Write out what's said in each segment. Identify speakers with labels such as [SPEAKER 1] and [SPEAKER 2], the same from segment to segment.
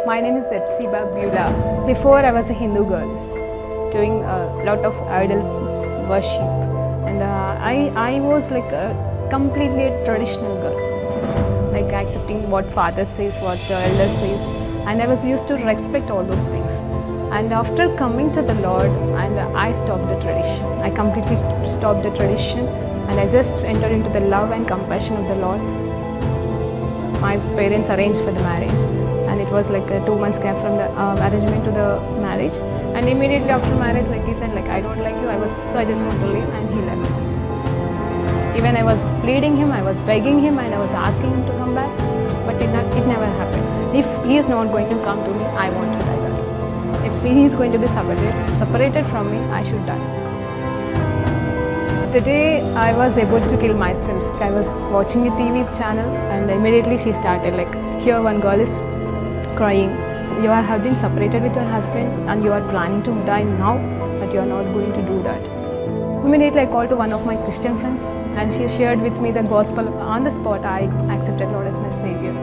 [SPEAKER 1] My name is Epsiba Beulah. Before I was a Hindu girl doing a lot of idol worship, and I was like a completely a traditional girl, like accepting what father says, what the elder says, and I was used to respect all those things. And after coming to the Lord, and I stopped the tradition. I completely stopped the tradition, and I just entered into the love and compassion of the Lord. My parents arranged for the marriage, and it was like a 2 months gap from the arrangement to the marriage. And immediately after marriage, like he said, like I don't like you. I just want to leave, and he left. Even I was pleading him, I was begging him, and I was asking him to come back, but it never happened. If he is not going to come to me, I want to die. That if he is going to be separated from me, I should die. The day I was about to kill myself, I was watching a TV channel, and immediately she started like, here one girl is crying. You have been separated with your husband and you are planning to die now, but you are not going to do that. Immediately I called to one of my Christian friends, and she shared with me the gospel. On the spot, I accepted Lord as my Savior.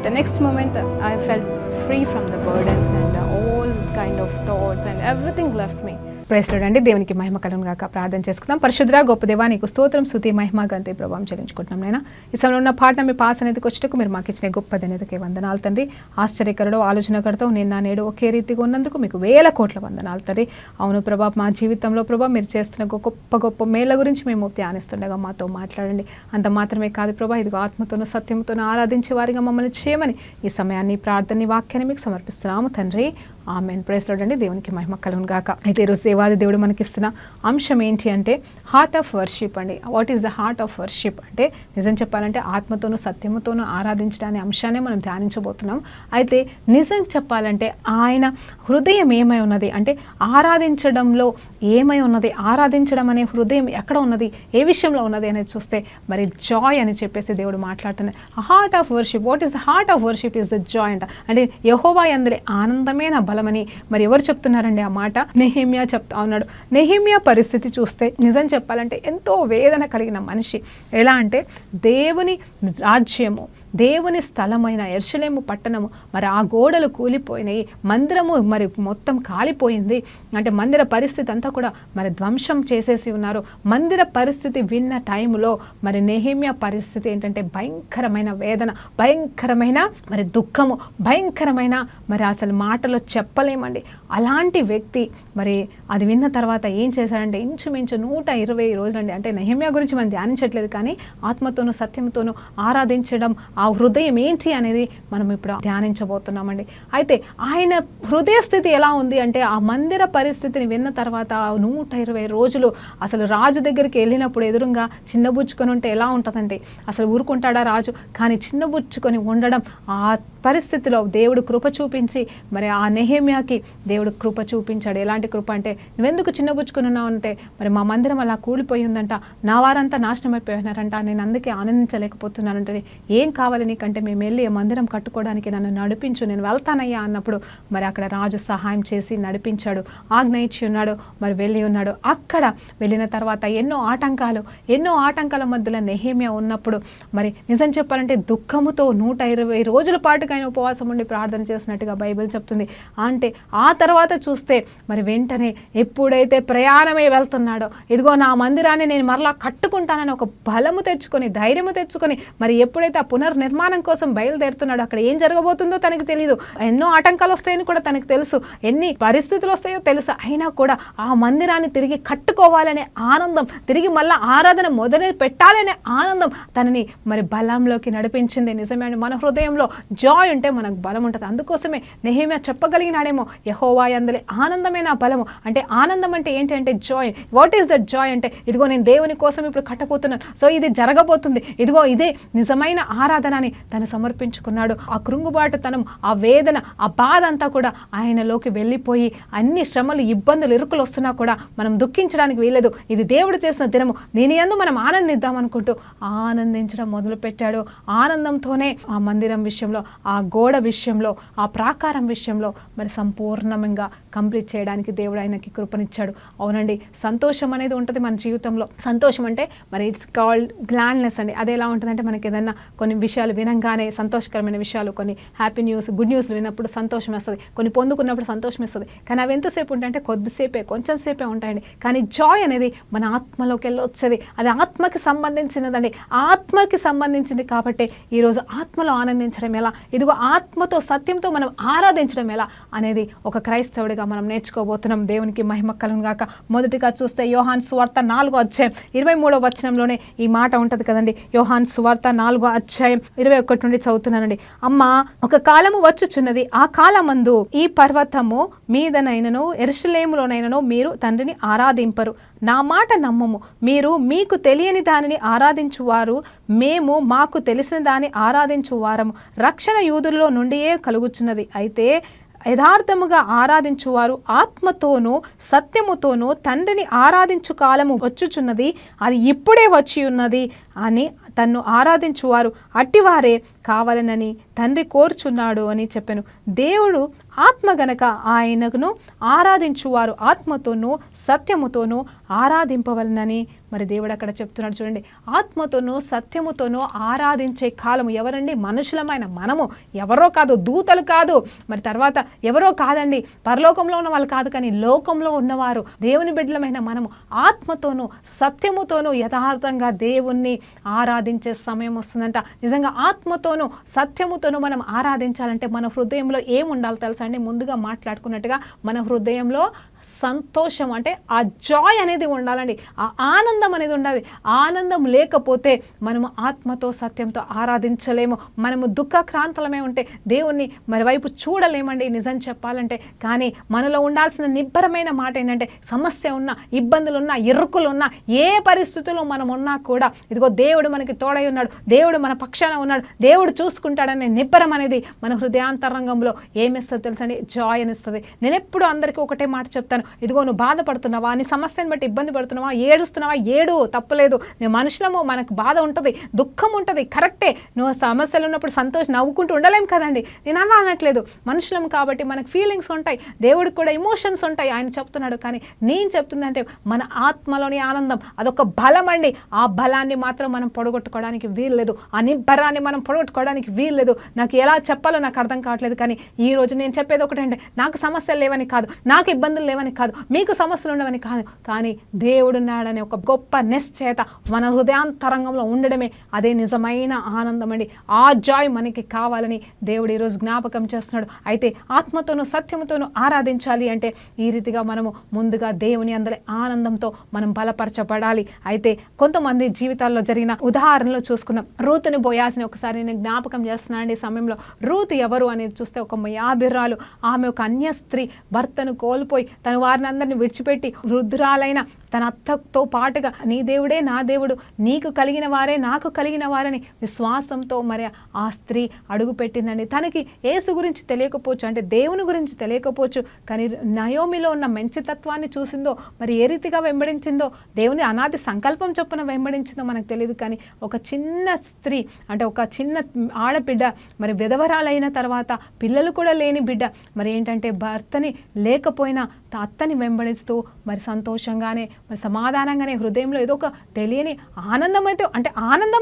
[SPEAKER 1] The next moment, I felt free from the burdens and all kind of thoughts, and everything left me. Praise lord అండి. దేవునికి మహిమ కలుగును గాక. ప్రార్థన చేసుకుందాం. పరిశుద్ధ గొప్ప దేవా, నీకు స్తోత్రం, స్తుతి, మహిమ, ఘనత, ప్రభావం చెల్లించుకుంటున్నాం నైనా. ఈ సమయంలో ఉన్న పాటన మీ పాస్ అనేది వచ్చేటకు మీరు మాకు ఇచ్చిన గొప్ప ధన్యతకే వందనాలు తండ్రి. ఆశ్చర్యకరుడు, ఆలోచనకర్త, నిన్న నేడు ఒకే రీతిగా ఉన్నందుకు మీకు వేల కోట్ల వందనాలు తండ్రి. అవును ప్రభా, మా జీవితంలో ప్రభా మీరు చేస్తున్న గొప్ప గొప్ప మేళ్ల గురించి మేము ధ్యానిస్తుండగా మాతో మాట్లాడండి. అంత మాత్రమే కాదు ప్రభా, ఇదిగో ఆత్మతోనూ సత్యంతోనూ ఆరాధించే వారిగా మమ్మల్ని చేయమని ఈ సమయాన్ని ప్రార్థన వాక్యాన్ని మీకు సమర్పిస్తున్నాము తండ్రి. ఆమెన్. ప్రైజ్ లార్డ్ అండి. దేవునికి మహిమ కలుగును గాక. అయితే ఈరోజు దేవాది దేవుడు మనకిస్తున్న అంశం ఏంటి అంటే హార్ట్ ఆఫ్ వర్షిప్ అండి. What is the heart of worship అంటే నిజం చెప్పాలంటే ఆత్మతోనూ సత్యముతోనూ ఆరాధించడాన్ని అంశాన్ని మనం ధ్యానించబోతున్నాం. అయితే నిజం చెప్పాలంటే ఆయన హృదయం ఏమై ఉన్నది అంటే ఆరాధించడంలో ఏమై ఉన్నది, ఆరాధించడం అనే హృదయం ఎక్కడ ఉన్నది, ఏ విషయంలో ఉన్నది అనేది చూస్తే మరి జాయ్ అని చెప్పేసి దేవుడు మాట్లాడుతున్నాడు. Heart of worship. What is the heart of worship is the Joy అంట. అంటే యెహోవా యందలి ఆనందమే నా బలమని మరి ఎవరు చెప్తున్నారండి ఆ మాట? నెహెమ్యా చెప్తా ఉన్నాడు. నెహెమ్యా పరిస్థితి చూస్తే నిజం చెప్పాలంటే ఎంతో వేదన కలిగిన మనిషి. ఎలా అంటే దేవుని రాజ్యము, దేవుని స్థలమైన యెరూషలేము పట్టణము మరి ఆ గోడలు కూలిపోయినాయి, మందిరము మరి మొత్తం కాలిపోయింది. అంటే మందిర పరిస్థితి అంతా కూడా మరి ధ్వంసం చేసేసి ఉన్నారు. మందిర పరిస్థితి విన్న టైంలో మరి నెహెమ్యా పరిస్థితి ఏంటంటే భయంకరమైన వేదన, భయంకరమైన మరి దుఃఖము, భయంకరమైన మరి అసలు మాటలో చెప్పలేమండి. అలాంటి వ్యక్తి మరి అది విన్న తర్వాత ఏం చేశాడంటే ఇంచుమించు 120 రోజులండి. అంటే నెహెమ్యా గురించి మనం ధ్యానించట్లేదు, కానీ ఆత్మతోనూ సత్యంతోనూ ఆరాధించడం ఆ హృదయం ఏంటి అనేది మనం ఇప్పుడు ధ్యానించబోతున్నామండి. అయితే ఆయన హృదయ స్థితి ఎలా ఉంది అంటే ఆ మందిర పరిస్థితిని విన్న తర్వాత 120 రోజులు అసలు రాజు దగ్గరికి వెళ్ళినప్పుడు ఎదురుగా చిన్నబుచ్చుకొని ఉంటే ఎలా ఉంటుందండి? అసలు ఊరుకుంటాడా రాజు? కానీ చిన్నబుచ్చుకొని ఉండడం, ఆ పరిస్థితిలో దేవుడు కృప చూపించి మరి ఆ నెహెమ్యాకి దేవుడు కృప చూపించాడు. ఎలాంటి కృప అంటే, నువ్వెందుకు చిన్నబుచ్చుకొని ఉన్నావు అంటే మరి మా మందిరం అలా కూలిపోయిందంట, నా వారంతా నాశనం అయిపోయినారంట, నేను అందుకే ఆనందించలేకపోతున్నానంటే. ఏం కావాలి నీకంటే? మేము వెళ్ళి మందిరం కట్టుకోవడానికి నన్ను నడిపించు, నేను వెళ్తానయ్యా అన్నప్పుడు మరి అక్కడ రాజు సహాయం చేసి నడిపించాడు, ఆజ్ఞ ఇచ్చి ఉన్నాడు, మరి వెళ్ళి ఉన్నాడు. అక్కడ వెళ్ళిన తర్వాత ఎన్నో ఆటంకాల మధ్యలో నెహెమ్యా ఉన్నప్పుడు మరి నిజం చెప్పాలంటే దుఃఖముతో 120 రోజుల పాటుగా ఆయన ఉపవాసం ఉండి ప్రార్థన చేసినట్టుగా బైబిల్ చెప్తుంది. అంటే ఆ తర్వాత చూస్తే మరి వెంటనే ఎప్పుడైతే ప్రయాణమే వెళ్తున్నాడో, ఇదిగో నా మందిరాన్ని నేను మరలా కట్టుకుంటానని ఒక బలము తెచ్చుకొని, ధైర్యము తెచ్చుకొని మరి ఎప్పుడైతే ఆ పునర్నిర్మాణం కోసం బయలుదేరుతున్నాడో అక్కడ ఏం జరగబోతుందో తనకు తెలియదు. ఎన్నో ఆటంకాలు వస్తాయని కూడా తనకు తెలుసు, ఎన్ని పరిస్థితులు వస్తాయో తెలుసు. అయినా కూడా ఆ మందిరాన్ని తిరిగి కట్టుకోవాలనే ఆనందం, తిరిగి మళ్ళీ ఆరాధన మొదలు పెట్టాలనే ఆనందం తనని మరి బలంలోకి నడిపించింది. నిజమే అండి, మన హృదయంలో జాయ్ ఉంటే మనకు బలం ఉంటుంది. అందుకోసమే నెహెమ్యా చెప్పగలిగినాడేమో, యెహోవా యందలి ఆనందమే నా బలము. అంటే ఆనందం అంటే ఏంటి అంటే Joy. What is that Joy అంటే, ఇదిగో నేను దేవుని కోసం ఇప్పుడు కట్టబోతున్నాను, సో ఇది జరగబోతుంది, ఇదిగో ఇదే నిజమైన ఆరాధన అని తను సమర్పించుకున్నాడు. ఆ కృంగుబాటుతనం, ఆ వేదన, ఆ బాధ అంతా కూడా ఆయనలోకి వెళ్ళిపోయి అన్ని శ్రమలు, ఇబ్బందులు, ఇరుకులు వస్తున్నా కూడా మనం దుఃఖించడానికి వీలేదు. ఇది దేవుడు చేసిన దినము, దీని యందు మనం ఆనందిద్దాం అనుకుంటూ ఆనందించడం మొదలుపెట్టాడు. ఆనందంతోనే ఆ మందిరం విషయంలో, ఆ గోడ విషయంలో, ఆ ప్రాకారం విషయంలో మరి సంపూర్ణంగా కంప్లీట్ చేయడానికి దేవుడు ఆయనకి కృపనిచ్చాడు. అవునండి, సంతోషం అనేది ఉంటుంది మన జీవితంలో. సంతోషం అంటే మరి ఇట్స్ కాల్డ్ గ్లాడ్నెస్ అండి. అది ఎలా ఉంటుందంటే మనకి ఏదైనా కొన్ని విషయాలు విషయాలు వినంగానే సంతోషకరమైన విషయాలు, కొన్ని హ్యాపీ న్యూస్, గుడ్ న్యూస్లు విన్నప్పుడు సంతోషం వేస్తుంది, కొన్ని పొందుకున్నప్పుడు సంతోషం వేస్తుంది. కానీ అవి ఎంతసేపు ఉంటాయంటే కొద్దిసేపే, కొంచెం సేపే ఉంటాయండి. కానీ జాయ్ అనేది మన ఆత్మలోకి వెళ్ళి వచ్చేది. అది ఆత్మకి సంబంధించినదండి, ఆత్మకి సంబంధించింది. కాబట్టి ఈరోజు ఆత్మలో ఆనందించడం ఎలా, ఇదిగో ఆత్మతో సత్యంతో మనం ఆరాధించడం ఎలా అనేది ఒక క్రైస్తవుడిగా మనం నేర్చుకోబోతున్నాం. దేవునికి మహిమ కలుగును గాక. మొదటిగా చూస్తే యోహాను సువార్త 4:23 ఈ మాట ఉంటుంది కదండి. యోహాను సువార్త 4:21 నుండి చదువుతున్నానండి. అమ్మ, ఒక కాలము వచ్చుచున్నది, ఆ కాలమందు ఈ పర్వతము మీదనైనను యెరూషలేములోనైనను మీరు తండ్రిని ఆరాధింపరు. నా మాట నమ్ముము. మీరు మీకు తెలియని దానిని ఆరాధించువారు, మేము మాకు తెలిసిన దాన్ని ఆరాధించువారము. రక్షణ యూదుల్లో నుండియే కలుగుచున్నది. అయితే యథార్థముగా ఆరాధించువారు ఆత్మతోనూ సత్యముతోనూ తండ్రిని ఆరాధించు కాలము వచ్చుచున్నది, అది ఇప్పుడే వచ్చి ఉన్నది అని తన్ను ఆరాధించువారు అట్టివారే కావాలనని తండ్రి కోరుచున్నాడు అని చెప్పాను. దేవుడు ఆత్మ గనక ఆయనను ఆరాధించువారు ఆత్మతోనూ సత్యముతోనూ ఆరాధింపవలనని మరి దేవుడు అక్కడ చెప్తున్నాడు. చూడండి, ఆత్మతోనూ సత్యముతోనూ ఆరాధించే కాలము ఎవరండి? మనుషులమైన మనము. ఎవరో కాదు, దూతలు కాదు, మరి తర్వాత ఎవరో కాదండి, పరలోకంలో ఉన్న వాళ్ళు కాదు, కానీ లోకంలో ఉన్నవారు, దేవుని బిడ్డలమైన మనము ఆత్మతోనూ సత్యముతోనూ యథార్థంగా దేవుణ్ణి ఆరాధించే సమయం వస్తుందంట. నిజంగా ఆత్మతోనూ సత్యముతోనూ మనం ఆరాధించాలంటే మన హృదయంలో ఏముండాలి తెలుసా అండి? ముందుగా మాట్లాడుకున్నట్టుగా మన హృదయంలో సంతోషం, అంటే ఆ జాయ్ అనేది ఉండాలండి, ఆ ఆనందం అనేది ఉండాలి. ఆనందం లేకపోతే మనము ఆత్మతో సత్యంతో ఆరాధించలేము. మనము దుఃఖక్రాంతలమే ఉంటే దేవుణ్ణి మరి వైపు చూడలేమండి నిజం చెప్పాలంటే. కానీ మనలో ఉండాల్సిన నిబ్బరమైన మాట ఏంటంటే, సమస్య ఉన్నా, ఇబ్బందులున్నా, ఇరుకులున్నా, ఏ పరిస్థితుల్లో మనం ఉన్నా కూడా ఇదిగో దేవుడు మనకి తోడై ఉన్నాడు, దేవుడు మన పక్షాన ఉన్నాడు, దేవుడు చూసుకుంటాడనే నిబ్బరం అనేది మన హృదయాంతరంగంలో ఏమిస్తుంది తెలుసండి? జాయ్ అనిస్తుంది. నేను ఎప్పుడు అందరికీ ఒకటే మాట చెప్తాను, ఇదిగో నువ్వు బాధపడుతున్నావా, నీ సమస్యను బట్టి ఇబ్బంది పడుతున్నావా, ఏడుస్తున్నావా, ఏడు, తప్పులేదు. నేను మనుషులము, మనకు బాధ ఉంటుంది, దుఃఖం ఉంటుంది, కరెక్టే. నువ్వు సమస్యలు ఉన్నప్పుడు సంతోషం నవ్వుకుంటూ ఉండలేం కదండి, నేను అలా అనట్లేదు. మనుషులం కాబట్టి మనకు ఫీలింగ్స్ ఉంటాయి, దేవుడికి కూడా ఎమోషన్స్ ఉంటాయి, ఆయన చెప్తున్నాడు. కానీ నేను చెప్తుందంటే మన ఆత్మలోని ఆనందం అదొక బలం అండి. ఆ బలాన్ని మాత్రం మనం పొడగొట్టుకోవడానికి వీల్లేదు, ఆ నిబ్బరాన్ని మనం పొడగొట్టుకోవడానికి వీల్లేదు. నాకు ఎలా చెప్పాలో నాకు అర్థం కావట్లేదు. కానీ ఈ రోజు నేను చెప్పేది ఒకటంటే, నాకు సమస్యలు లేవని కాదు, నాకు ఇబ్బందులు లేవని కాదు, మీకు సమస్యలు ఉండవని కాదు, కానీ దేవుడున్నాడనే ఒక గొప్ప నిశ్చయత మన హృదయాంతరంగంలో ఉండడమే అదే నిజమైన ఆనందం అండి. ఆ జాయ్ మనకి కావాలని దేవుడు ఈరోజు జ్ఞాపకం చేస్తున్నాడు. అయితే ఆత్మతోనూ సత్యముతోనూ ఆరాధించాలి అంటే ఈ రీతిగా మనము ముందుగా దేవుని అందరి ఆనందంతో మనం బలపరచబడాలి. అయితే కొంతమంది జీవితాల్లో జరిగిన ఉదాహరణలు చూసుకుందాం. రూతుని బోయాజ్ని ఒకసారి నేను జ్ఞాపకం చేస్తున్నాను అండి. ఈ సమయంలో రూతు ఎవరు అనేది చూస్తే ఒక మోయాబీరాలు. ఆమె ఒక అన్య స్త్రీ, భర్తను కోల్పోయి తన వారిని అందరిని విడిచిపెట్టి వృద్ధురాలైన తన అత్తతో పాటుగా నీ దేవుడే నా దేవుడు, నీకు కలిగిన వారే నాకు కలిగిన వారని విశ్వాసంతో మరి ఆ స్త్రీ అడుగు పెట్టిందండి. తనకి యేసు గురించి తెలియకపోవచ్చు, అంటే దేవుని గురించి తెలియకపోవచ్చు, కానీ నయోమిలో ఉన్న మంచితత్వాన్ని చూసిందో, మరి ఏ రీతిగా వెంబడించిందో, దేవుని అనాది సంకల్పం చొప్పున వెంబడించిందో మనకు తెలియదు. కానీ ఒక చిన్న స్త్రీ, అంటే ఒక చిన్న ఆడబిడ్డ, మరి విధవరాలైన తర్వాత పిల్లలు కూడా లేని బిడ్డ, మరి ఏంటంటే భర్తని లేకపోయినా అత్తని వెంబడిస్తూ మరి సంతోషంగానే, మరి సమాధానంగానే, హృదయంలో ఏదో ఒక తెలియని ఆనందం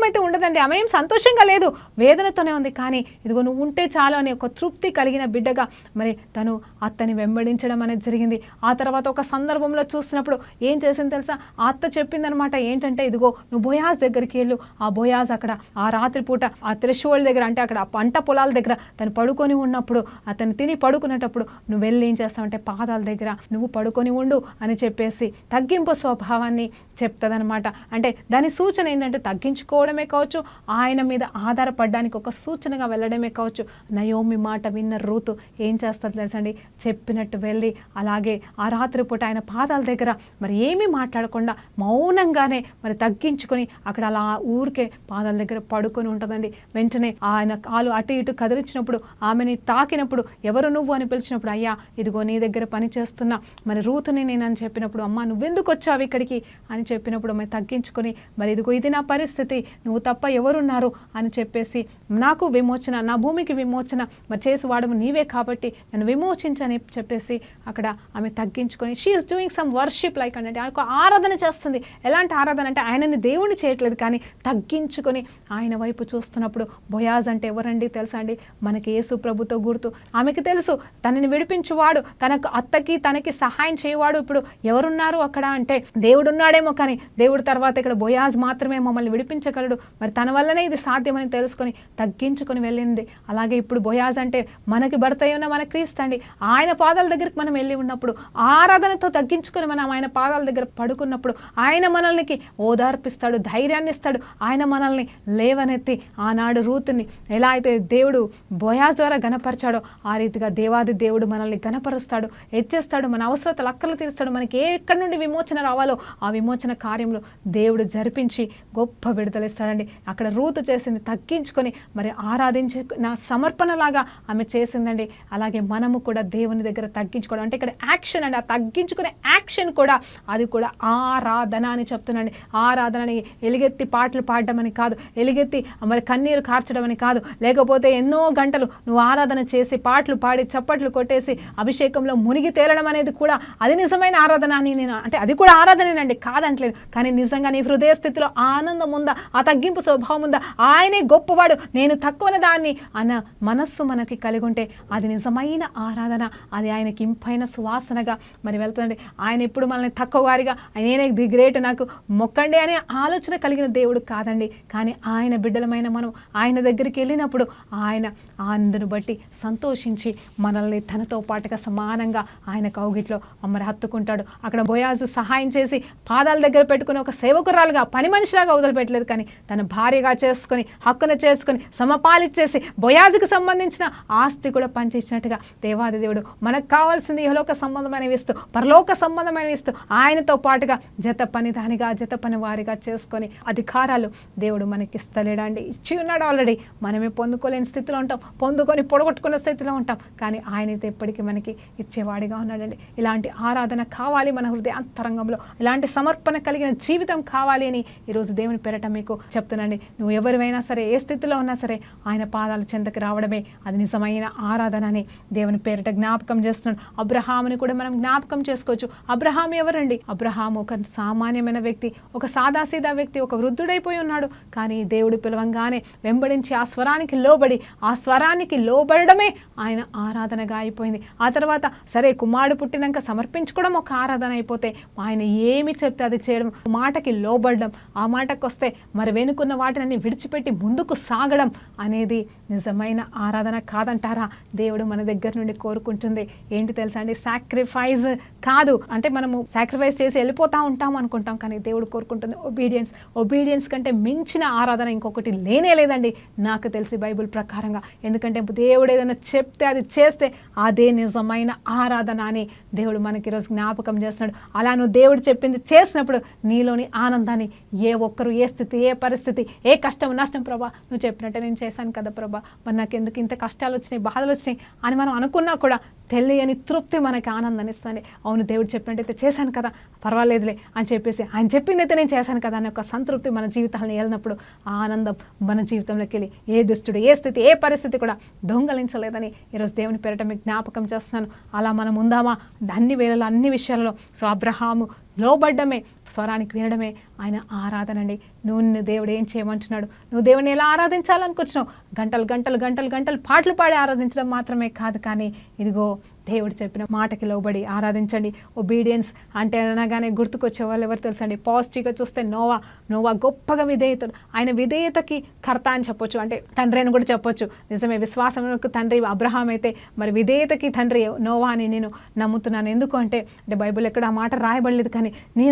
[SPEAKER 1] అయితే ఉండదండి. ఆమె ఏం సంతోషంగా లేదు, వేదనతోనే ఉంది. కానీ ఇదిగో నువ్వు ఉంటే చాలు అనే ఒక తృప్తి కలిగిన బిడ్డగా మరి తను అత్తని వెంబడించడం అనేది జరిగింది. ఆ తర్వాత ఒక సందర్భంలో చూసినప్పుడు ఏం చేసింది తెలుసా? ఆ అత్త చెప్పిందనమాట, ఏంటంటే ఇదిగో నువ్వు బోయాజ్ దగ్గరికి వెళ్ళు. ఆ బోయాజ్ అక్కడ ఆ రాత్రిపూట ఆ త్రెషోల్డ్ దగ్గర, అంటే అక్కడ ఆ పంట పొలాల దగ్గర తను పడుకొని ఉన్నప్పుడు, అతను తిని పడుకునేటప్పుడు నువ్వు వెళ్ళి ఏం చేస్తావంటే పాదాల దగ్గర నువ్వు పడుకొని ఉండు అని చెప్పేసి తగ్గింపు స్వభావాన్ని చెప్తుందనమాట. అంటే దాని సూచన ఏంటంటే తగ్గించుకోవడమే కావచ్చు, ఆయన మీద ఆధారపడడానికి ఒక సూచనగా వెళ్ళడమే కావచ్చు. నయోమి మాట విన్న రూతు ఏం చేస్తుంది తెలుసండి? చెప్పినట్టు వెళ్ళి అలాగే ఆ రాత్రిపూట ఆయన పాదాల దగ్గర మరి ఏమీ మాట్లాడకుండా మౌనంగానే మరి తగ్గించుకొని అక్కడ అలా ఊరికే పాదాల దగ్గర పడుకొని ఉంటుందండి. వెంటనే ఆయన కాలు అటు ఇటు కదిలించినప్పుడు, ఆమెని తాకినప్పుడు, ఎవరు నువ్వు అని పిలిచినప్పుడు, అయ్యా ఇదిగో నీ దగ్గర పని చేస్తున్న వస్తున్నా, మరి రూతుని నేను అని చెప్పినప్పుడు, అమ్మ నువ్వెందుకు వచ్చావు ఇక్కడికి అని చెప్పినప్పుడు ఆమె తగ్గించుకొని, మరి ఇదిగో ఇది నా పరిస్థితి, నువ్వు తప్ప ఎవరున్నారు అని చెప్పేసి, నాకు విమోచన, నా భూమికి విమోచన మరి చేసివాడము నీవే కాబట్టి నన్ను విమోచించని చెప్పేసి అక్కడ ఆమె తగ్గించుకొని, she is doing some worship like అంటే ఒక ఆరాధన చేస్తుంది. ఎలాంటి ఆరాధన అంటే ఆయనని దేవుణ్ణి చేయట్లేదు, కానీ తగ్గించుకొని ఆయన వైపు చూస్తున్నప్పుడు, బోయాజ్ అంటే ఎవరండి తెలుసా అండి? మనకి యేసు ప్రభుతో గుర్తు. ఆమెకి తెలుసు తనని విడిపించువాడు, తనకు అత్తకి తనకి సహాయం చేయవాడు ఇప్పుడు ఎవరున్నారు అక్కడ అంటే దేవుడు ఉన్నాడేమో, కానీ దేవుడు తర్వాత ఇక్కడ బోయాజ్ మాత్రమే మమ్మల్ని విడిపించగలడు, మరి తన వల్లనే ఇది సాధ్యమని తెలుసుకొని తగ్గించుకొని వెళ్ళింది. అలాగే ఇప్పుడు బోయాజ్ అంటే మనకి భర్త అయిన మన క్రీస్తు అండి. ఆయన పాదాల దగ్గరికి మనం వెళ్ళి ఉన్నప్పుడు, ఆరాధనతో తగ్గించుకొని మనం ఆయన పాదాల దగ్గర పడుకున్నప్పుడు ఆయన మనల్ని ఓదార్పిస్తాడు, ధైర్యాన్ని ఇస్తాడు. ఆయన మనల్ని లేవనెత్తి ఆనాడు రూతుని ఎలా అయితే దేవుడు బోయాజ్ ద్వారా గణపరిచాడో ఆ రీతిగా దేవాది దేవుడు మనల్ని గణపరుస్తాడు, హెచ్చిస్తాడు, మన అవసరతలు అక్కలు తీరుస్తాడు. మనకి ఎక్కడి నుండి విమోచన రావాలో ఆ విమోచన కార్యంలో దేవుడు జరిపించి గొప్ప విడుదలిస్తాడండి. అక్కడ రూతు చేసింది తగ్గించుకొని మరి ఆరాధించే నా సమర్పణలాగా ఆమె చేసిందండి. అలాగే మనము కూడా దేవుని దగ్గర తగ్గించుకోవడం అంటే ఇక్కడ యాక్షన్ అండి. ఆ తగ్గించుకునే యాక్షన్ కూడా అది కూడా ఆరాధన అని చెప్తున్నాండి. ఆరాధనని ఎలుగెత్తి పాటలు పాడడం అని కాదు, ఎలుగెత్తి మరి కన్నీరు కార్చడం అని కాదు, లేకపోతే ఎన్నో గంటలు నువ్వు ఆరాధన చేసి పాటలు పాడి చప్పట్లు కొట్టేసి అభిషేకంలో మునిగి తేలడం అనేది కూడా అది నిజమైన ఆరాధన అని నేను అంటే అది కూడా ఆరాధనేనండి, కాదంటలేదు. కానీ నిజంగా నీ హృదయ స్థితిలో ఆనందం ఉందా, ఆ తగ్గింపు స్వభావం ఉందా, ఆయనే గొప్పవాడు నేను తక్కువన దాన్ని అన్న మనస్సు మనకి కలిగి ఉంటే అది నిజమైన ఆరాధన, అది ఆయనకి ఇంపైన సువాసనగా మరి వెళ్తుందండి. ఆయన ఎప్పుడు మనల్ని తక్కువ వారిగా నేనే ది గ్రేట్ నాకు మొక్కండి అనే ఆలోచన కలిగిన దేవుడు కాదండి. కానీ ఆయన బిడ్డలమైన మనం ఆయన దగ్గరికి వెళ్ళినప్పుడు ఆయన అందును బట్టి సంతోషించి మనల్ని తనతో పాటుగా సమానంగా ఆయన కౌగిట్లో మరి హత్తుకుంటాడు. అక్కడ బోయాజు సహాయం చేసి పాదాల దగ్గర పెట్టుకుని ఒక సేవకురాలుగా పని మనిషిలాగా వదిలిపెట్టలేదు, కానీ తన భార్యగా చేసుకొని హక్కున చేసుకొని సమపాలిచ్చేసి బోయాజుకు సంబంధించిన ఆస్తి కూడా పంచిచ్చినట్టుగా దేవాది దేవుడు మనకు కావాల్సింది ఇహలోక సంబంధమైనవి ఇస్తూ పరలోక సంబంధమైనవి ఇస్తూ ఆయనతో పాటుగా జత పని దానిగా జత పని వారిగా చేసుకొని అధికారాలు దేవుడు మనకి ఇస్తలేడండి. ఇచ్చి ఉన్నాడు ఆల్రెడీ. మనమే పొందుకోలేని స్థితిలో ఉంటాం, పొందుకొని పొడగొట్టుకున్న స్థితిలో ఉంటాం, కానీ ఆయన అయితే ఎప్పటికీ మనకి ఇచ్చేవాడిగా ఉన్నాడండి. ఇలాంటి ఆరాధన కావాలి మన హృదయ అంతరంగంలో, ఇలాంటి సమర్పణ కలిగిన జీవితం కావాలి అని ఈరోజు దేవుని పేరట మీకు చెప్తున్నాండి. నువ్వు ఎవరివైనా సరే, ఏ స్థితిలో ఉన్నా సరే ఆయన పాదాల చెంతకి రావడమే అది నిజమైన ఆరాధన అని దేవుని పేరట జ్ఞాపకం చేస్తున్నాడు. అబ్రహాముని కూడా మనం జ్ఞాపకం చేసుకోవచ్చు. అబ్రహాం ఎవరండి? అబ్రహాము ఒక సామాన్యమైన వ్యక్తి, ఒక సాదాసీదా వ్యక్తి, ఒక వృద్ధుడైపోయి ఉన్నాడు. కానీ దేవుడు పిలవంగానే వెంబడించి ఆ స్వరానికి లోబడి, ఆ స్వరానికి లోబడమే ఆయన ఆరాధనగా అయిపోయింది. ఆ తర్వాత సరే కుమారుడు పుట్టినాక సమర్పించుకోవడం ఒక ఆరాధన అయిపోతే, ఆయన ఏమి చెప్తే అది చేయడం, మాటకి లోబడడం, ఆ మాటకు వస్తే మరి వెనుకున్న వాటిని విడిచిపెట్టి ముందుకు సాగడం అనేది నిజమైన ఆరాధన కాదంటారా? దేవుడు మన దగ్గర నుండి కోరుకుంటుంది ఏంటి తెలుసా అండి? సాక్రిఫైస్ కాదు. అంటే మనము సాక్రిఫైస్ చేసి వెళ్ళిపోతా ఉంటాం అనుకుంటాం, కానీ దేవుడు కోరుకుంటుంది ఒబీడియన్స్. ఒబీడియన్స్ కంటే మించిన ఆరాధన ఇంకొకటి లేనే లేదండి నాకు తెలిసి బైబిల్ ప్రకారంగా. ఎందుకంటే దేవుడు ఏదైనా చెప్తే అది చేస్తే అదే నిజమైన ఆరాధన అని దేవుడు మనకి ఈరోజు జ్ఞాపకం చేస్తున్నాడు. అలా నువ్వు దేవుడు చెప్పింది చేసినప్పుడు నీలోని ఆనందాన్ని ఏ ఒక్కరు, ఏ స్థితి, ఏ పరిస్థితి, ఏ కష్టం నష్టం, ప్రభా నువ్వు చెప్పినట్టే నేను చేశాను కదా ప్రభా, మరి నాకు ఎందుకు ఇంత కష్టాలు వచ్చినాయి, బాధలు వచ్చినాయి అని మనం అనుకున్నా కూడా తెలియని తృప్తి మనకి ఆనందాన్ని ఇస్తుంది. అవును దేవుడు చెప్పినట్టయితే చేశాను కదా, పర్వాలేదులే అని చెప్పేసి ఆయన చెప్పిందైతే నేను చేశాను కదా అనే ఒక సంతృప్తి మన జీవితాలను వెళ్ళినప్పుడు ఆ ఆనందం మన జీవితంలోకి వెళ్ళి ఏ దుష్టుడు, ఏ స్థితి, ఏ పరిస్థితి కూడా దొంగలించలేదని ఈరోజు దేవుని పేరిట మీకు జ్ఞాపకం చేస్తున్నాను. అలా మనం ఉందామా అన్ని వేళలో, అన్ని విషయాలలో? సో అబ్రహాము లోబడ్డమే, స్వరానికి వినడమే ఆయన ఆరాధన అండి. నువ్వు దేవుడు ఏం చేయమంటున్నాడు, నువ్వు దేవుని ఎలా ఆరాధించాలనుకుంటున్నావు? గంటలు గంటలు గంటలు గంటలు పాటలు పాడి ఆరాధించడం మాత్రమే కాదు, కానీ ఇదిగో దేవుడు చెప్పిన మాటకి లోబడి ఆరాధించండి. ఒబీడియన్స్ అంటే అనగానే గుర్తుకొచ్చే వాళ్ళు ఎవరు తెలుసండి? పాజిటివ్గా చూస్తే నోవా గొప్పగా విధేయతడు. ఆయన విధేయతకి కర్త అని చెప్పొచ్చు, అంటే తండ్రి అని కూడా చెప్పొచ్చు. నిజమే, విశ్వాసమునకు తండ్రి అబ్రహాం అయితే మరి విధేయతకి తండ్రి నోవా అని నేను నమ్ముతున్నాను. ఎందుకు అంటే బైబిల్ ఎక్కడ ఆ మాట రాయబడలేదు, కానీ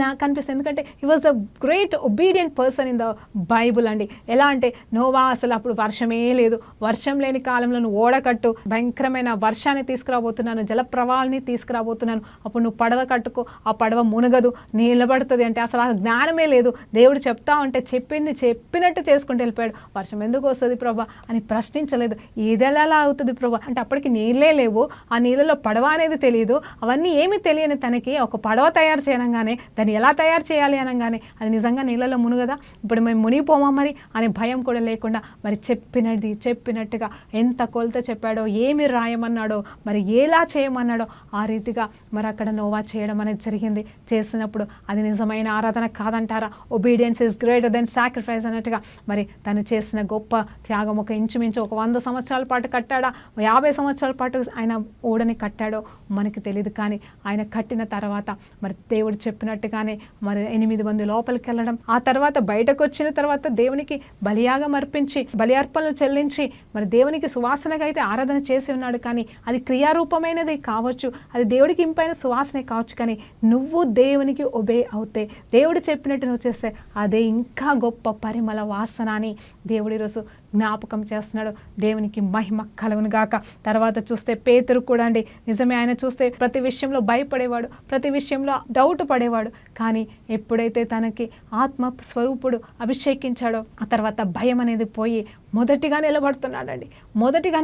[SPEAKER 1] నాకు అనిపిస్తుంది ఎందుకంటే he was the great obedient person in the Bible అండి. ఎలా అంటే నోవా అసలు అప్పుడు వర్షమే లేదు, వర్షం లేని కాలంలో నువ్వు ఓడకట్టు, భయంకరమైన వర్షాన్ని తీసుకురాబోతున్నాను, జల ప్రవాహాన్ని తీసుకురాబోతున్నాను, అప్పుడు నువ్వు పడవ కట్టుకో, ఆ పడవ మునగదు, నిలబడుతుంది అంటే అసలు ఆ జ్ఞానమే లేదు. దేవుడు చెప్తా ఉంటే చెప్పింది చెప్పినట్టు చేసుకుంటూ వెళ్ళిపోయాడు. వర్షం ఎందుకు వస్తుంది ప్రభా అని ప్రశ్నించలేదు. ఏదెలా అవుతుంది ప్రభా అంటే అప్పటికి నీళ్ళే లేవు, ఆ నీళ్ళలో పడవ అనేది తెలియదు. అవన్నీ ఏమీ తెలియని తనకి ఒక పడవ తయారు చేయనంగానే దాన్ని ఎలా తయారు చేయాలి అనగానే అది నిజంగా నీళ్ళలో మునుగదా, ఇప్పుడు మేము మునిగిపోమా మరి అనే భయం కూడా లేకుండా మరి చెప్పినట్టుగా ఎంత కొలత చెప్పాడో, ఏమి రాయమన్నాడో, మరి ఎలా చేయమన్నాడో ఆ రీతిగా మరి అక్కడ నోవా చేయడం అనేది జరిగింది. చేసినప్పుడు అది నిజమైన ఆరాధన కాదంటారా? Obedience is greater than sacrifice అన్నట్టుగా మరి తను చేసిన గొప్ప త్యాగం ఒక ఇంచుమించు ఒక 100 సంవత్సరాల పాటు కట్టాడా, 50 సంవత్సరాల పాటు ఆయన ఓడని కట్టాడో మనకి తెలియదు. కానీ ఆయన కట్టిన తర్వాత మరి దేవుడు చెప్పినట్టుగానే మరి 8 మంది లోపలికి వెళ్ళడం, ఆ తర్వాత బయటకు వచ్చిన తర్వాత దేవునికి బలియాగం అర్పించి బలియార్పణలు చెల్లించి మరి దేవునికి సువాసనగా అయితే ఆరాధన చేసి ఉన్నాడు. కానీ అది క్రియారూపమైనది కావచ్చు, అది దేవుడికి ఇంపైన సువాసనే కావచ్చు. కానీ నువ్వు దేవునికి ఒబే అవుతే, దేవుడు చెప్పినట్టు నువ్వు చేస్తే అదే ఇంకా గొప్ప పరిమళ వాసన అని దేవుడు ఈరోజు జ్ఞాపకం చేస్తున్నాడు. దేవునికి మహిమ కలుగును గాక. తర్వాత చూస్తే పేతురు కూడా అండి, నిజమే, ఆయన చూస్తే ప్రతి విషయంలో భయపడేవాడు, ప్రతి విషయంలో డౌట్ పడేవాడు. కానీ ఎప్పుడైతే తనకి ఆత్మ స్వరూపుడు అభిషేకించాడో ఆ తర్వాత భయం అనేది పోయి మొదటిగా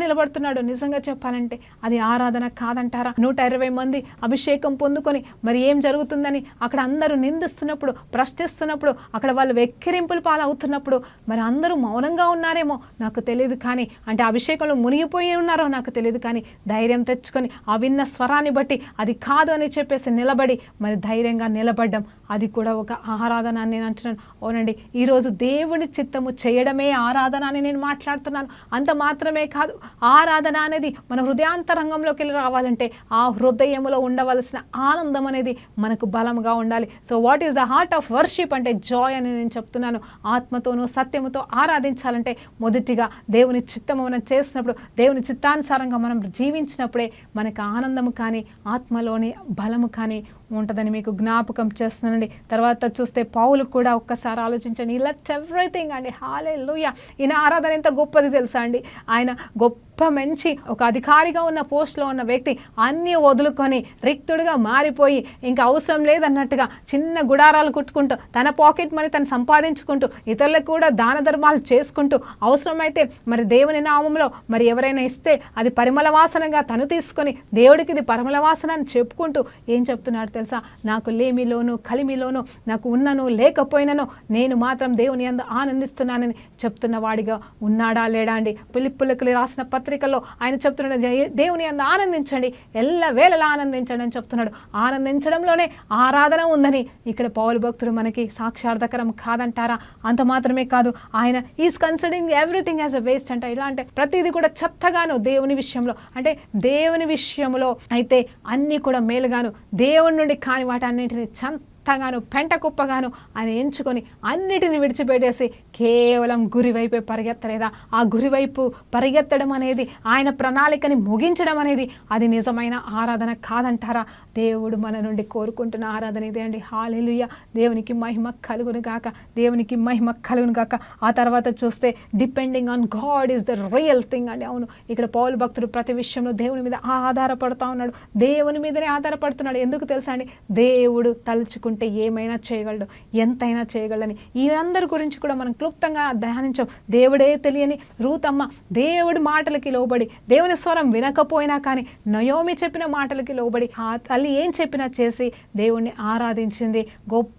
[SPEAKER 1] నిలబడుతున్నాడు. నిజంగా చెప్పాలంటే అది ఆరాధన కాదంటారా? 120 మంది అభిషేకం పొందుకొని మరి ఏం జరుగుతుందని అక్కడ అందరూ నిందిస్తున్నప్పుడు, ప్రశ్నిస్తున్నప్పుడు, అక్కడ వాళ్ళు వెక్కిరింపులు పాలవుతున్నప్పుడు మరి అందరూ మౌనంగా ఉన్నారేమో నాకు తెలియదు. కానీ అంటే అభిషేకంలో మునిగిపోయి ఉన్నారో నాకు తెలియదు. కానీ ధైర్యం తెచ్చుకొని ఆ విన్న స్వరాన్ని బట్టి అది కాదు అని చెప్పేసి నిలబడి మరి ధైర్యంగా నిలబడ్డం, అది కూడా ఒక ఆరాధన అని నేను అంటున్నాను. అవునండి, ఈరోజు దేవుని చిత్తము చేయడమే ఆరాధన అని నేను మాట్లాడుతున్నాను. అంత మాత్రమే కాదు, ఆరాధన అనేది మన హృదయాంతరంగంలోకి వెళ్ళి రావాలంటే ఆ హృదయంలో ఉండవలసిన ఆనందం అనేది మనకు బలంగా ఉండాలి. So what is the heart of worship అంటే జాయ్ అని నేను చెప్తున్నాను. ఆత్మతోనూ సత్యముతో ఆరాధించాలంటే మొదటిగా దేవుని చిత్తము మనం చేసినప్పుడు, దేవుని చిత్తానుసారంగా మనం జీవించినప్పుడే మనకు ఆనందము కానీ ఆత్మలోని బలము కానీ ఉంటుందని మీకు జ్ఞాపకం చేస్తున్నానండి. తర్వాత చూస్తే పౌలు కూడా ఒక్కసారి ఆలోచించండి. ఈ లెట్స్ ఎవ్రీథింగ్ అండి, హల్లెలూయా. ఈయన ఆరాధన ఎంత గొప్పది తెలుసా అండి. ఆయన గొప్ప మంచి ఒక అధికారిగా ఉన్న పోస్ట్లో ఉన్న వ్యక్తి అన్నీ వదులుకొని రిక్తుడిగా మారిపోయి ఇంకా అవసరం లేదన్నట్టుగా చిన్న గుడారాలు కుట్టుకుంటూ తన పాకెట్ మనీ తను సంపాదించుకుంటూ ఇతరులకు కూడా దాన ధర్మాలు చేసుకుంటూ అవసరమైతే మరి దేవుని నామంలో మరి ఎవరైనా ఇస్తే అది పరిమళ వాసనగా తను తీసుకొని దేవుడికి ఇది పరిమళ వాసన అని చెప్పుకుంటూ ఏం చెప్తున్నాడు తెలుసా? నాకు లేమిలోను కలిమిలోను, నాకు ఉన్నను లేకపోయినను నేను మాత్రం దేవుని యందు ఆనందిస్తున్నానని చెప్తున్న వాడిగా ఉన్నాడా లేడా అండి? ఫిలిప్పీయులకు రాసిన పత్రికల్లో ఆయన చెప్తున్నాడు, దేవుని యందు ఆనందించండి, ఎల్ల వేళలా ఆనందించండి అని చెప్తున్నాడు. ఆనందించడంలోనే ఆరాధన ఉందని ఇక్కడ పౌలు భక్తుడు మనకి సాక్షార్థకరం కాదంటారా? అంత మాత్రమే కాదు, ఆయన is considering everything as a waste అంట. ఇలా అంటే ప్రతిదీ కూడా చెత్తగాను దేవుని విషయంలో, అంటే దేవుని విషయంలో అయితే అన్నీ కూడా మేలుగాను, దేవుని నుండి కాని వాటన్నింటినీ చెత్తగాను పెంట కుప్పగాను ఆయన ఎంచుకొని అన్నిటిని విడిచిపెట్టేసి కేవలం గురివైపే పరిగెత్తలేదా? ఆ గురివైపు పరిగెత్తడం అనేది, ఆయన ప్రణాళికని ముగించడం అనేది అది నిజమైన ఆరాధన కాదంటారా? దేవుడు మన నుండి కోరుకుంటున్న ఆరాధన ఇదే అండి. హల్లెలూయా. దేవునికి మహిమ కలుగును గాక, దేవునికి మహిమ కలుగును గాక. ఆ తర్వాత చూస్తే depending on God is the real thing అండి. అవును, ఇక్కడ పౌలు భక్తుడు ప్రతి విషయంలో దేవుని మీద ఆధారపడుతూ ఉన్నాడు, దేవుని మీదనే ఆధారపడుతున్నాడు. ఎందుకు తెలుసా అండి? దేవుడు తలుచుకుంటే ఏమైనా చేయగలడు, ఎంతైనా చేయగలడని. ఈ అందరి గురించి కూడా మనం క్లుప్తంగా ధ్యానించాం. దేవుడే తెలియని రూతమ్మ దేవుడి మాటలకి లోబడి, దేవుని స్వరం వినకపోయినా కానీ నయోమి చెప్పిన మాటలకి లోబడి ఆ తల్లి ఏం చెప్పినా చేసి దేవుణ్ణి ఆరాధించింది, గొప్ప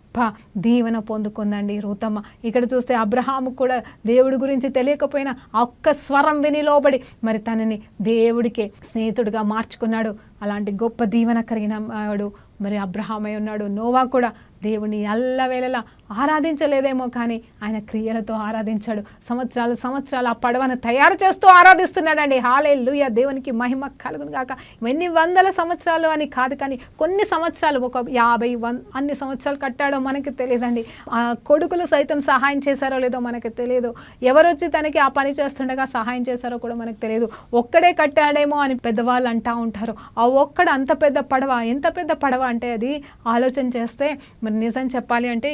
[SPEAKER 1] దీవెన పొందుకుందండి రూతమ్మ. ఇక్కడ చూస్తే అబ్రహాము కూడా దేవుడి గురించి తెలియకపోయినా ఆ ఒక్క స్వరం విని లోబడి మరి తనని దేవుడికి స్నేహితుడిగా మార్చుకున్నాడు. అలాంటి గొప్ప దీవెన కలిగిన వాడు మరి అబ్రహామై ఉన్నాడు. నోవా కూడా దేవుని ఎల్లవేళలా ఆరాధించలేదేమో కానీ ఆయన క్రియలతో ఆరాధించాడు. సంవత్సరాలు ఆ పడవను తయారు చేస్తూ ఆరాధిస్తున్నాడండి. హల్లెలూయా. దేవునికి మహిమ కలుగును గాక. ఎన్ని వందల సంవత్సరాలు అని కాదు, కానీ కొన్ని సంవత్సరాలు, ఒక 50 అన్ని సంవత్సరాలు కట్టాడో మనకి తెలియదండి. ఆ కొడుకులు సైతం సహాయం చేశారో లేదో మనకి తెలియదు. ఎవరొచ్చి తనకి ఆ పని చేస్తుండగా సహాయం చేశారో కూడా మనకు తెలియదు. ఒక్కడే కట్టాడేమో అని పెద్దవాళ్ళు అంటూ ఉంటారు. ఆ ఒక్కడ అంత పెద్ద పడవ, ఎంత పెద్ద పడవ అంటే అది ఆలోచన చేస్తే మరి నిజం చెప్పాలి అంటే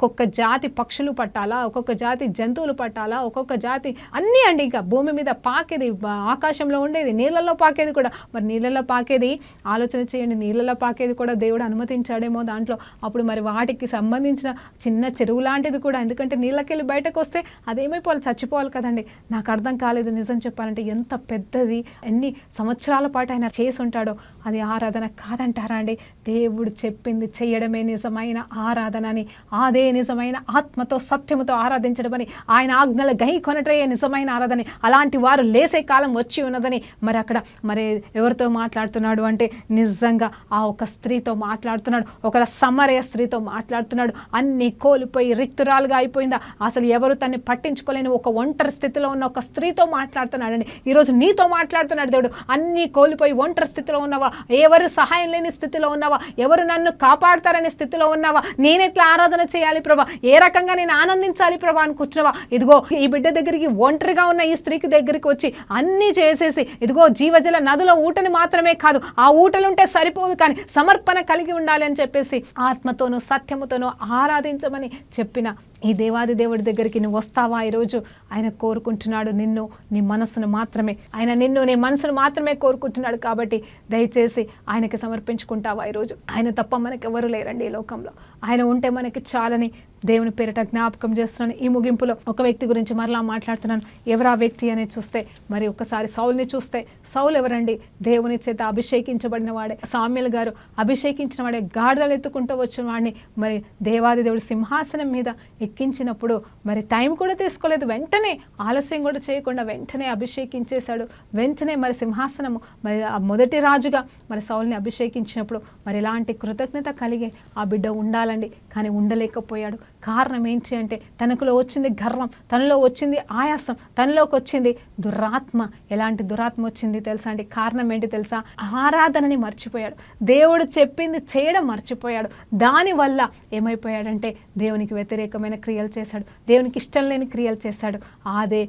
[SPEAKER 1] ఒక్కొక్క జాతి పక్షులు పట్టాలా, ఒక్కొక్క జాతి జంతువులు పట్టాలా, ఒక్కొక్క జాతి అన్నీ అండి. ఇంకా భూమి మీద పాకేది, ఆకాశంలో ఉండేది, నీళ్ళల్లో పాకేది కూడా. మరి నీళ్ళల్లో పాకేది ఆలోచన చేయండి, నీళ్ళల్లో పాకేది కూడా దేవుడు అనుమతించాడేమో దాంట్లో. అప్పుడు మరి వాటికి సంబంధించిన చిన్న చెరువు లాంటిది కూడా, ఎందుకంటే నీళ్ళకెళ్ళి బయటకు వస్తే అదేమైపోవాలి, చచ్చిపోవాలి కదండి. నాకు అర్థం కాలేదు నిజం చెప్పాలంటే, ఎంత పెద్దది, ఎన్ని సంవత్సరాల పాటు ఆయన చేసి ఉంటాడో అది ఆరాధన కాదంటారా అండి? దేవుడు చెప్పింది చేయడమే నిజమైన ఆరాధన అని, అదే నిజమైన ఆత్మతో సత్యముతో ఆరాధించడమని, ఆయన ఆజ్ఞల గై కొనటే నిజమైన ఆరాధన. అలాంటి వారు లేసే కాలం వచ్చి ఉన్నదని మరి అక్కడ మరి ఎవరితో మాట్లాడుతున్నాడు అంటే నిజంగా ఆ ఒక స్త్రీతో మాట్లాడుతున్నాడు, ఒక సమరయ స్త్రీతో మాట్లాడుతున్నాడు. అన్ని కోల్పోయి రిక్తురాలుగా అయిపోయిందా, అసలు ఎవరు తన్ని పట్టించుకోలేని ఒక ఒంటరి స్థితిలో ఉన్న ఒక స్త్రీతో మాట్లాడుతున్నాడండి. ఈరోజు నీతో మాట్లాడుతున్నాడు దేవుడు. అన్ని కోల్పోయి ఒంటరి స్థితిలో ఉన్నావా, ఎవరు సహాయం లేని స్థితిలో ఉన్నావా, ఎవరు నన్ను కాపాడతారనే స్థితిలో ఉన్నావా, నేనెట్లా ఆరాధన చేయాలి ప్రభా, ఏ రకంగా నేను ఆనందించాలి ప్రభా అని కూర్చున్నావా? ఇదిగో ఈ బిడ్డ దగ్గరికి, ఒంటరిగా ఉన్న ఈ స్త్రీకి దగ్గరికి వచ్చి అన్నీ చేసేసి, ఇదిగో జీవజల నదుల ఊటని మాత్రమే కాదు, ఆ ఊటలుంటే సరిపోదు కానీ సమర్పణ కలిగి ఉండాలి అని చెప్పేసి ఆత్మతోనూ సత్యముతోనూ ఆరాధించమని చెప్పిన ఈ దేవాది దేవుడి దగ్గరికి నువ్వు వస్తావా? ఈరోజు ఆయన కోరుకుంటున్నాడు నిన్ను, నీ మనసును మాత్రమే. ఆయన నిన్ను, నీ మనసును మాత్రమే కోరుకుంటున్నాడు. కాబట్టి దయచేసి ఆయనకి సమర్పించుకుంటావా ఈరోజు? ఆయన తప్ప మనకి ఎవరు లేరండి ఈ లోకంలో. ఆయన ఉంటే మనకి చాలని దేవుని పేరిట జ్ఞాపకం చేస్తున్నాను. ఈ ముగింపులో ఒక వ్యక్తి గురించి మరలా మాట్లాడుతున్నాను. ఎవరా వ్యక్తి అనేది చూస్తే, మరి ఒకసారి సౌల్ని చూస్తే, సౌల్ ఎవరండి? దేవుని చేత అభిషేకించబడిన వాడే. సామ్యుల్ గారు అభిషేకించిన వాడే, గాడిదలు ఎత్తుకుంటూ వచ్చిన వాడిని మరి దేవాది దేవుడు సింహాసనం మీద ఎక్కించినప్పుడు మరి టైం కూడా తీసుకోలేదు, వెంటనే ఆలస్యం కూడా చేయకుండా వెంటనే అభిషేకించేశాడు. వెంటనే మరి సింహాసనము మరి ఆ మొదటి రాజుగా మరి సౌల్ని అభిషేకించినప్పుడు మరి ఇలాంటి కృతజ్ఞత కలిగి ఆ బిడ్డ ఉండాలండి, కానీ ఉండలేకపోయాడు. కారణం ఏంటి అంటే తనకులో వచ్చింది గర్వం, తనలో వచ్చింది ఆయాసం, తనలోకి వచ్చింది దురాత్మ. ఎలాంటి దురాత్మ వచ్చింది తెలుసా అండి? కారణం ఏంటి తెలుసా? ఆరాధనని మర్చిపోయాడు, దేవుడు చెప్పింది చేయడం మర్చిపోయాడు. దానివల్ల ఏమైపోయాడంటే దేవునికి వ్యతిరేకమైన క్రియలు చేశాడు, దేవునికి ఇష్టం లేని క్రియలు చేశాడు. అదే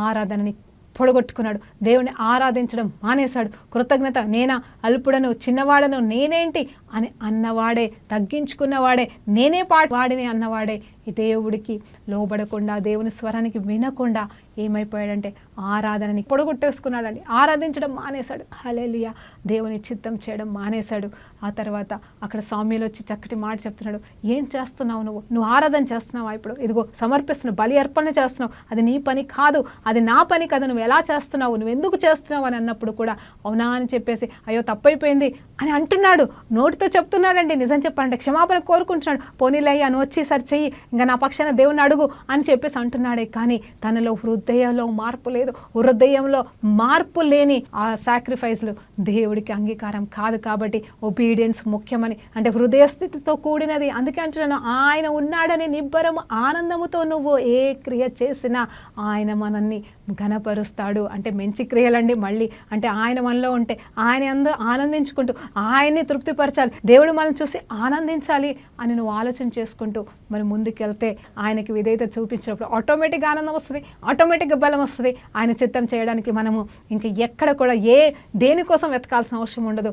[SPEAKER 1] ఆరాధనని పొడగొట్టుకున్నాడు, దేవుని ఆరాధించడం మానేశాడు. కృతజ్ఞత, నేనా అల్పుడను, చిన్నవాడను, నేనేంటి అని అన్నవాడే, తగ్గించుకున్నవాడే, నేనే వాడిని అన్నవాడే ఈ దేవుడికి లోబడకుండా, దేవుని స్వరానికి వినకుండా ఏమైపోయాడంటే ఆరాధనని పొడగొట్టేసుకున్నాడండి. ఆరాధించడం మానేశాడు. హల్లెలూయా. దేవుని చిత్తం చేయడం మానేశాడు. ఆ తర్వాత అక్కడ సామ్యులు వచ్చి చక్కటి మాట చెప్తున్నాడు. ఏం చేస్తున్నావు నువ్వు ఆరాధన చేస్తున్నావా? ఇప్పుడు ఇదిగో సమర్పిస్తున్నావు, బలి అర్పణ చేస్తున్నావు, అది నీ పని కాదు, అది నా పని కదా, నువ్వు ఎలా చేస్తున్నావు, నువ్వు ఎందుకు చేస్తున్నావు అని అన్నప్పుడు కూడా అవునా అని చెప్పేసి అయ్యో తప్పైపోయింది అని అంటున్నాడు. నోటితో చెప్తున్నాడండి. నిజం చెప్పాలంటే క్షమాపణ కోరుకుంటున్నాడు. పోనీలయ్యా నువ్వు వచ్చి సరి చెయ్యి, ఇంకా నా పక్షాన దేవుని అడుగు అని చెప్పేసి అంటున్నాడే, కానీ తనలో హృదయంలో మార్పు లేదు. హృదయంలో మార్పు లేని ఆ సాక్రిఫైస్లు దేవుడికి అంగీకారం కాదు. కాబట్టి ఒబీడియన్స్ ముఖ్యమని, అంటే హృదయ స్థితితో కూడినది. అందుకే అంటున్నాను, ఆయన ఉన్నాడని నిబ్బరము ఆనందముతో నువ్వు ఏ క్రియ చేసినా ఆయన మనల్ని ఘనపరుస్తాడు. అంటే మంచి క్రియలండి. మళ్ళీ అంటే ఆయన మనలో ఉంటే ఆయన ఆనందించుకుంటూ ఆయన్ని తృప్తిపరచాలి, దేవుడు మనల్ని చూసి ఆనందించాలి అని నువ్వు ఆలోచన చేసుకుంటూ మరి ముందుకెళ్తే ఆయనకి విధేయత చూపించినప్పుడు ఆటోమేటిక్గా ఆనందం వస్తుంది, ఆటోమేటిక్గా బలం వస్తుంది. ఆయన చిత్తం చేయడానికి మనము ఇంకా ఎక్కడ కూడా దేనికోసం వెతకాల్సిన అవసరం ఉండదు.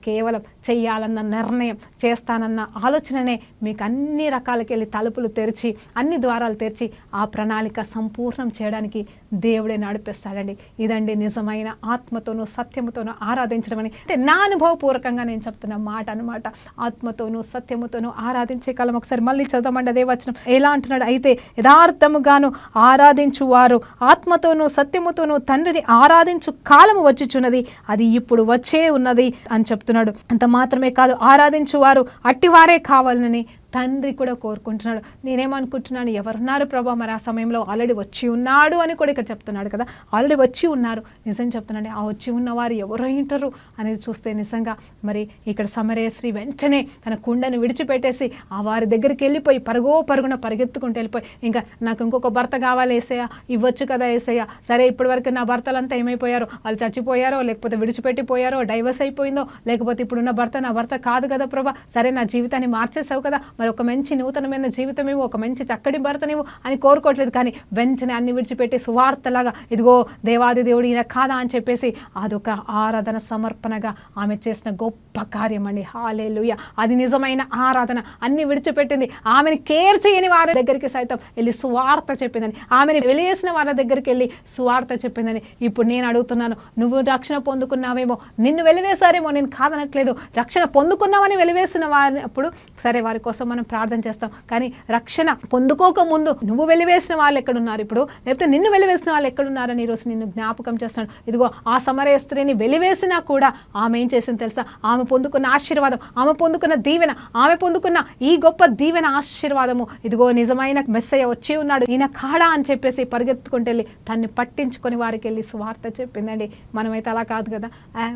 [SPEAKER 1] కేవలం చెయ్యాలన్న నిర్ణయం, చేస్తానన్న ఆలోచననే మీకు అన్ని రకాలకెళ్ళి తలుపులు తెరిచి, అన్ని ద్వారాలు తెరిచి ఆ ప్రణాళిక సంపూర్ణం చేయడానికి దేవుడే నడిపిస్తాడండి. ఇదండి నిజమైన ఆత్మతోనూ సత్యముతోనూ ఆరాధించడం అని. అంటే నా అనుభవపూర్వకంగా నేను చెప్తున్న మాట అనమాట. ఆత్మతోనూ సత్యముతోనూ ఆరాధించే కాలం. ఒకసారి మళ్ళీ చదవమండి అదే వచనం. ఎలా అంటున్నాడు? అయితే యథార్థముగాను ఆరాధించు వారు ఆత్మతోనూ సత్యముతోనూ తండ్రిని ఆరాధించు కాలము వచ్చుచున్నది, అది ఇప్పుడు వచ్చే ఉన్నది అని చెప్తున్నాడు. అంత మాత్రమే కాదు, ఆరాధించు వారు అట్టివారే కావాలని తండ్రి కూడా కోరుకుంటున్నాడు. నేనేమనుకుంటున్నాను, ఎవరున్నారు ప్రభా మరి ఆ సమయంలో? ఆల్రెడీ వచ్చి ఉన్నాడు అని కూడా ఇక్కడ చెప్తున్నాడు కదా. ఆల్రెడీ వచ్చి ఉన్నారు. నిజం చెప్తున్నాడు, ఆ వచ్చి ఉన్నవారు ఎవరో ఉంటారు అనేది చూస్తే నిజంగా మరి ఇక్కడ సమరయశ్రీ వెంటనే తన కుండని విడిచిపెట్టేసి ఆ వారి దగ్గరికి వెళ్ళిపోయి పరుగున పరిగెత్తుకుంటూ వెళ్ళిపోయి, ఇంకా నాకు ఇంకొక భర్త కావాలి ఏసయ్య, ఇవ్వచ్చు కదా ఏసయ్య. సరే ఇప్పటి వరకు నా భర్తలంతా ఏమైపోయారో, వాళ్ళు చచ్చిపోయారో, లేకపోతే విడిచిపెట్టిపోయారో, డైవర్స్ అయిపోయిందో, లేకపోతే ఇప్పుడున్న భర్త నా భర్త కాదు కదా ప్రభా. సరే నా జీవితాన్ని మార్చేసావు కదా, మరి ఒక మంచి నూతనమైన జీవితమేమో, ఒక మంచి చక్కటి భర్తనేమో అని కోరుకోవట్లేదు. కానీ వెంటనే అన్ని విడిచిపెట్టి సువార్తలాగా ఇదిగో దేవాది దేవుడు ఈయన కాదా అని చెప్పేసి అదొక ఆరాధన సమర్పణగా ఆమె చేసిన గొప్ప కార్యం అండి. హల్లెలూయా. అది నిజమైన ఆరాధన. అన్ని విడిచిపెట్టింది. ఆమెను కేర్ చేయని వారి దగ్గరికి సైతం వెళ్ళి సువార్త చెప్పిందని, ఆమెను వెలివేసిన వారి దగ్గరికి వెళ్ళి సువార్త చెప్పిందని. ఇప్పుడు నేను అడుగుతున్నాను, నువ్వు రక్షణ పొందుకున్నావేమో, నిన్ను వెలివేశారేమో, నేను కాదనట్లేదు. రక్షణ పొందుకున్నామని వెలివేసిన వారిప్పుడు సరే వారి కోసం మనం ప్రార్థన చేస్తాం. కానీ రక్షణ పొందుకోక ముందు నువ్వు వెలివేసిన వాళ్ళు ఎక్కడున్నారు ఇప్పుడు, లేకపోతే నిన్ను వెలివేసిన వాళ్ళు ఎక్కడున్నారని ఈరోజు నిన్ను జ్ఞాపకం చేస్తున్నాడు. ఇదిగో ఆ సమరయ స్త్రీని వెలివేసినా కూడా ఆమె ఏం చేసింది తెలుసా? ఆమె పొందుకున్న ఆశీర్వాదం, ఆమె పొందుకున్న దీవెన, ఆమె పొందుకున్న ఈ గొప్ప దీవెన ఆశీర్వాదము, ఇదిగో నిజమైన మెస్సయ్య వచ్చి ఉన్నాడు ఈయన కాడా అని చెప్పేసి పరిగెత్తుకుంటూ వెళ్ళి తన్ని పట్టించుకొని వారికి వెళ్ళి సువార్త చెప్పిందండి. మనమైతే అలా కాదు కదా,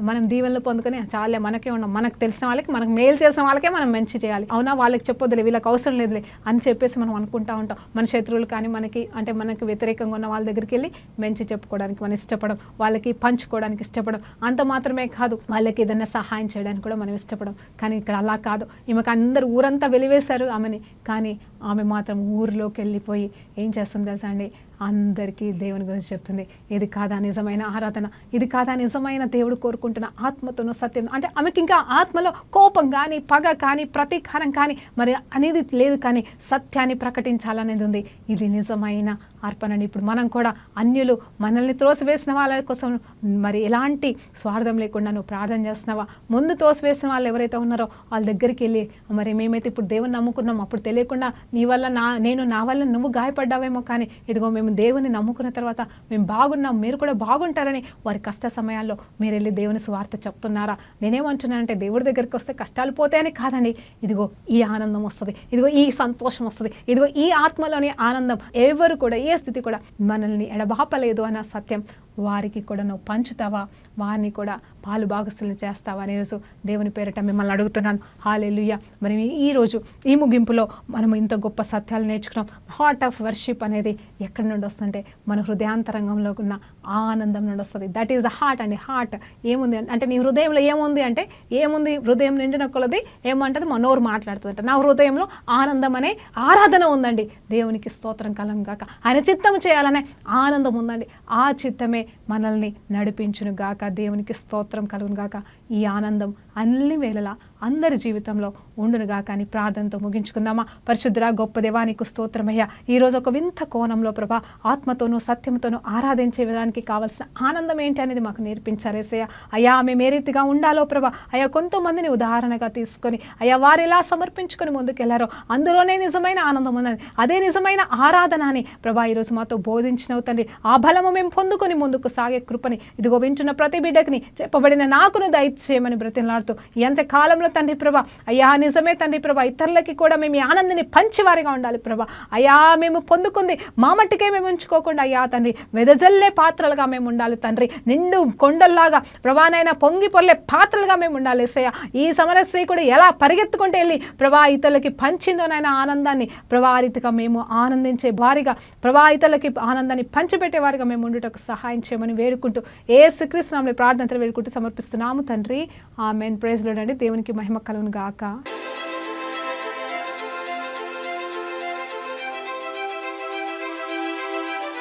[SPEAKER 1] మనం దీవెనలు పొందుకొని చాలే మనకే ఉన్నాం, మనకు తెలిసిన వాళ్ళకి, మనకు మేలు చేసిన వాళ్ళకే మనం మంచి చేయాలి, అవునా వాళ్ళకి చెప్పొద్దులే, వీళ్ళకి అవసరం లేదులే అని చెప్పేసి మనం అనుకుంటా ఉంటాం. మన శత్రువులు కానీ మనకి వ్యతిరేకంగా ఉన్న వాళ్ళ దగ్గరికి వెళ్ళి మంచి చెప్పుకోవడానికి మనం ఇష్టపడం, వాళ్ళకి పంచుకోవడానికి ఇష్టపడం, అంత మాత్రమే కాదు వాళ్ళకి ఏదైనా సహాయం చేయడానికి కూడా మనం ఇష్టపడం. కానీ ఇక్కడ అలా కాదు. ఈమెకు అందరు ఊరంతా వెలివేశారు ఆమెని, కానీ ఆమె మాత్రం ఊరిలోకి వెళ్ళిపోయి ఏం చేస్తుంది తెలుసా అండి? అందరికీ దేవుని గురించి చెప్తుంది. ఇది కాదా నిజమైన ఆరాధన? ఇది కాదా నిజమైన దేవుడు కోరుకుంటున్న ఆత్మతోనూ సత్యం? అంటే ఆమెకి ఇంకా ఆత్మలో కోపం కానీ, పగ కానీ, ప్రతీకారం కానీ మరి అనేది లేదు, కానీ సత్యాన్ని ప్రకటించాలనేది ఉంది. ఇది నిజమైన అర్పణని. ఇప్పుడు మనం కూడా అన్యులు మనల్ని త్రోసివేసిన వాళ్ళ కోసం మరి ఎలాంటి స్వార్థం లేకుండా నువ్వు ప్రార్థన చేస్తున్నావా? ముందు తోసివేసిన వాళ్ళు ఎవరైతే ఉన్నారో వాళ్ళ దగ్గరికి వెళ్ళి, మరి మేమైతే ఇప్పుడు దేవుని నమ్ముకున్నాం, అప్పుడు తెలియకుండా నీ వల్ల నా వల్ల నువ్వు గాయపడ్డావేమో, కానీ ఇదిగో మేము దేవుని నమ్ముకున్న తర్వాత మేము బాగున్నాం, మీరు కూడా బాగుంటారని వారి కష్ట సమయాల్లో మీరు వెళ్ళి దేవుని సువార్త చెప్తున్నారా? నేనేమంటున్నానంటే దేవుడి దగ్గరికి వస్తే కష్టాలు పోతాయని కాదండి, ఇదిగో ఈ ఆనందం వస్తుంది, ఇదిగో ఈ సంతోషం వస్తుంది, ఇదిగో ఈ ఆత్మలోని ఆనందం. ఎవరు కూడా ఏ స్థితి కూడా మనల్ని ఎడబాపలేదు అన్న సత్యం వారికి కూడా నువ్వు పంచుతావా? వారిని కూడా పాలు భాగస్తులు చేస్తావా? ఈరోజు దేవుని పేరిట మిమ్మల్ని అడుగుతున్నాను. హల్లెలూయా. మరి ఈరోజు ఈ ముగింపులో మనం ఇంత గొప్ప సత్యాలు నేర్చుకున్నాం. హార్ట్ ఆఫ్ వర్షిప్ అనేది ఎక్కడి నుండి వస్తుందంటే మన హృదయాంతరంగంలో ఉన్న ఆనందం నుండి వస్తుంది. దట్ ఈస్ ద హార్ట్ అండి. హార్ట్ ఏముంది అంటే నీ హృదయంలో ఏముంది అంటే ఏముంది? హృదయం నిండిన కొలది ఏమంటుంది? మా నోరు మాట్లాడుతుందంట. నా హృదయంలో ఆనందం అనే ఆరాధన ఉందండి. దేవునికి స్తోత్రం కలం గాక. ఆయన చిత్తం చేయాలనే ఆనందం ఉందండి. ఆ చిత్తమే మనల్ని నడిపించును గాక. దేవునికి స్తోత్రం కలుగును గాక. ఈ ఆనందం అన్ని వేళలా అందరి జీవితంలో ఉండునుగా. కానీ ప్రార్థనతో ముగించుకుందామా? పరిశుద్ధుడా గొప్ప దేవానికి స్తోత్రమయ్యా. ఈరోజు ఒక వింత కోణంలో ప్రభా ఆత్మతోనూ సత్యంతోనూ ఆరాధించే విధానికి కావాల్సిన ఆనందం ఏంటి అనేది మాకు నేర్పించారేసయ్య. అయ్యా మేము ఏ రీతిగా ఉండాలో ప్రభా, అయ్యా కొంతమందిని ఉదాహరణగా తీసుకొని అయ్యా వారు ఎలా సమర్పించుకొని ముందుకెళ్లారో అందులోనే నిజమైన ఆనందం ఉన్నది, అదే నిజమైన ఆరాధన అని ప్రభా ఈరోజు మాతో బోధించినవు తండ్రి. ఆ బలము మేము పొందుకొని ముందుకు సాగే కృపని ఇదిగో వింటున్న ప్రతి బిడ్డకిని చెప్పబడిన నాకును దయచేయమని బ్రతిమలాడుతూ ఎంత కాలంలో తండ్రి ప్రభా అయ్యా నిజమే తండ్రి ప్రభా ఇతరులకి కూడా మేము ఈ ఆనందాన్ని పంచివారిగా ఉండాలి ప్రభా. అయ్యా మేము పొందుకుంది మా మట్టుకే మేము ఉంచుకోకుండా అయ్యా తండ్రి వెదజల్లే పాత్రలుగా మేము ఉండాలి తండ్రి. నిండు కొండల్లాగా ప్రభానైనా పొంగి పొర్లే పాత్రలుగా మేము ఉండాలి ఏసయ్య. ఈ సమరశ్రీ కూడా ఎలా పరిగెత్తుకుంటూ వెళ్ళి ప్రభా ఇతరులకి పంచిందోనైనా ఆనందాన్ని ప్రభా ఆ రీతిగా మేము ఆనందించే వారిగా ప్రభా ఇతరులకి ఆనందాన్ని పంచిపెట్టే వారిగా మేము ఉండుటకు సహాయం చేయమని వేడుకుంటూ యేసుక్రీస్తు నామములో ప్రార్థనలు వేడుకుంటూ సమర్పిస్తున్నాము తండ్రి. ఆమేన్. ప్రైజ్ లార్డ్ అండి. దేవునికి మహిమ కలుగును గాక.